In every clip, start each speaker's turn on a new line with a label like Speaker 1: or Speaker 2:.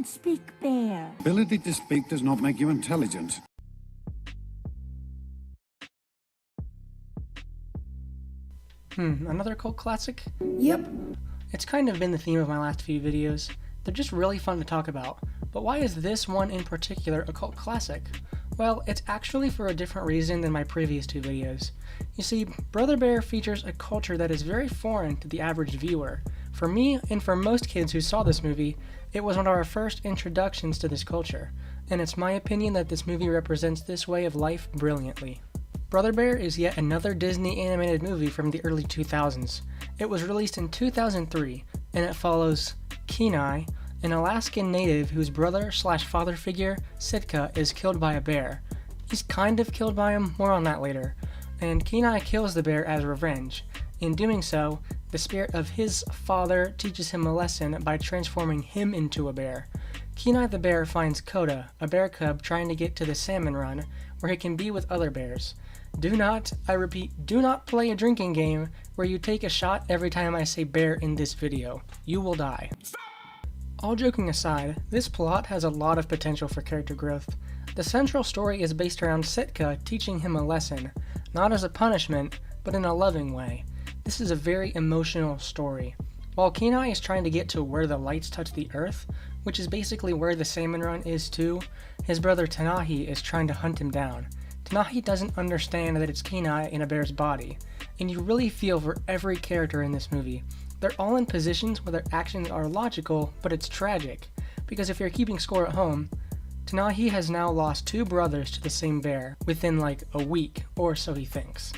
Speaker 1: don't speak bear.
Speaker 2: Ability to speak does not make you intelligent.
Speaker 3: Another cult classic?
Speaker 1: Yep.
Speaker 3: It's kind of been the theme of my last few videos. They're just really fun to talk about. But why is this one in particular a cult classic? Well, it's actually for a different reason than my previous two videos. You see, Brother Bear features a culture that is very foreign to the average viewer. For me, and for most kids who saw this movie, it was one of our first introductions to this culture, and it's my opinion that this movie represents this way of life brilliantly. Brother Bear is yet another Disney animated movie from the early 2000s. It was released in 2003, and it follows Kenai, an Alaskan native whose brother/father figure, Sitka, is killed by a bear. He's kind of killed by him, more on that later, and Kenai kills the bear as revenge. In doing so, the spirit of his father teaches him a lesson by transforming him into a bear. Kenai the bear finds Coda, a bear cub trying to get to the salmon run, where he can be with other bears. Do not, I repeat, do not play a drinking game where you take a shot every time I say bear in this video. You will die. All joking aside, this plot has a lot of potential for character growth. The central story is based around Sitka teaching him a lesson, not as a punishment, but in a loving way. This is a very emotional story. While Kenai is trying to get to where the lights touch the earth, which is basically where the salmon run is too, his brother Tanahi is trying to hunt him down. Tanahi doesn't understand that it's Kenai in a bear's body, and you really feel for every character in this movie. They're all in positions where their actions are logical, but it's tragic, because if you're keeping score at home, Tanahi has now lost two brothers to the same bear within like a week, or so he thinks.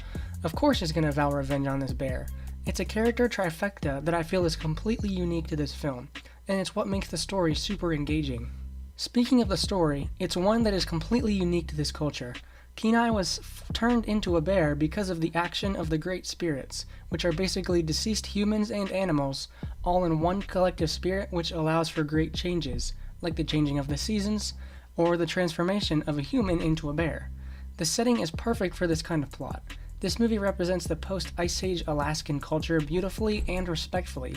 Speaker 3: Of course he's gonna vow revenge on this bear. It's a character trifecta that I feel is completely unique to this film, and it's what makes the story super engaging. Speaking of the story, it's one that is completely unique to this culture. Kenai was turned into a bear because of the action of the Great Spirits, which are basically deceased humans and animals, all in one collective spirit which allows for great changes, like the changing of the seasons, or the transformation of a human into a bear. The setting is perfect for this kind of plot. This movie represents the post-Ice Age Alaskan culture beautifully and respectfully.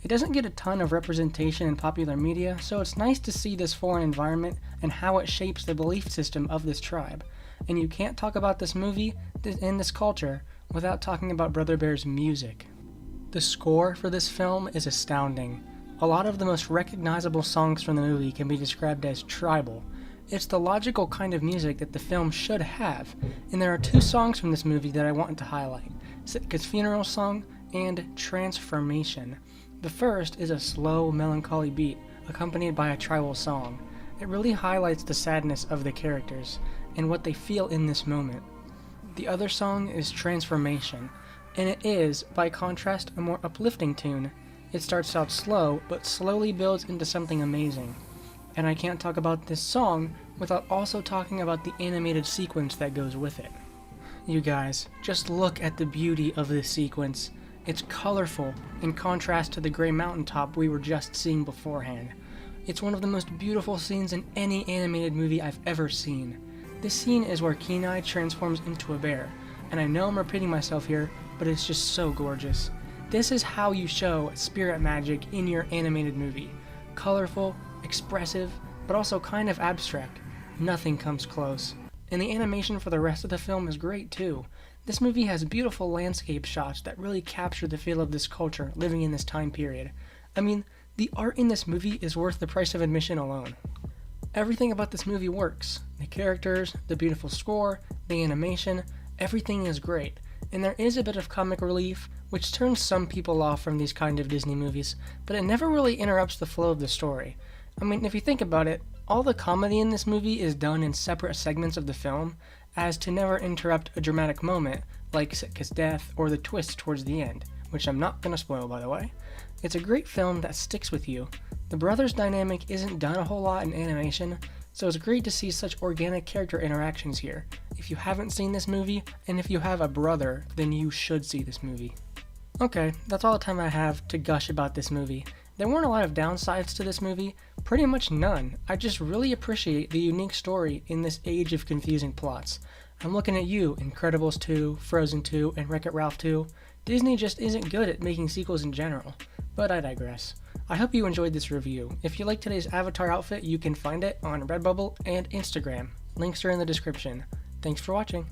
Speaker 3: It doesn't get a ton of representation in popular media, so it's nice to see this foreign environment and how it shapes the belief system of this tribe. And you can't talk about this movie and this culture without talking about Brother Bear's music. The score for this film is astounding. A lot of the most recognizable songs from the movie can be described as tribal. It's the logical kind of music that the film should have, and there are two songs from this movie that I want to highlight: Sitka's funeral song and Transformation. The first is a slow, melancholy beat, accompanied by a tribal song. It really highlights the sadness of the characters, and what they feel in this moment. The other song is Transformation, and it is, by contrast, a more uplifting tune. It starts out slow, but slowly builds into something amazing. And I can't talk about this song without also talking about the animated sequence that goes with it. You guys, just look at the beauty of this sequence. It's colorful, in contrast to the gray mountaintop we were just seeing beforehand. It's one of the most beautiful scenes in any animated movie I've ever seen. This scene is where Kenai transforms into a bear, and I know I'm repeating myself here, but it's just so gorgeous. This is how you show spirit magic in your animated movie. Colorful, expressive, but also kind of abstract. Nothing comes close. And the animation for the rest of the film is great too. This movie has beautiful landscape shots that really capture the feel of this culture living in this time period. I mean, the art in this movie is worth the price of admission alone. Everything about this movie works. The characters, the beautiful score, the animation, everything is great. And there is a bit of comic relief, which turns some people off from these kind of Disney movies, but it never really interrupts the flow of the story. I mean, if you think about it, all the comedy in this movie is done in separate segments of the film, as to never interrupt a dramatic moment, like Sitka's death or the twist towards the end, which I'm not gonna spoil, by the way. It's a great film that sticks with you. The brothers' dynamic isn't done a whole lot in animation, so it's great to see such organic character interactions here. If you haven't seen this movie, and if you have a brother, then you should see this movie. Okay, that's all the time I have to gush about this movie. There weren't a lot of downsides to this movie, pretty much none. I just really appreciate the unique story in this age of confusing plots. I'm looking at you, Incredibles 2, Frozen 2, and Wreck-It Ralph 2. Disney just isn't good at making sequels in general. But I digress. I hope you enjoyed this review. If you like today's avatar outfit, you can find it on Redbubble and Instagram. Links are in the description. Thanks for watching.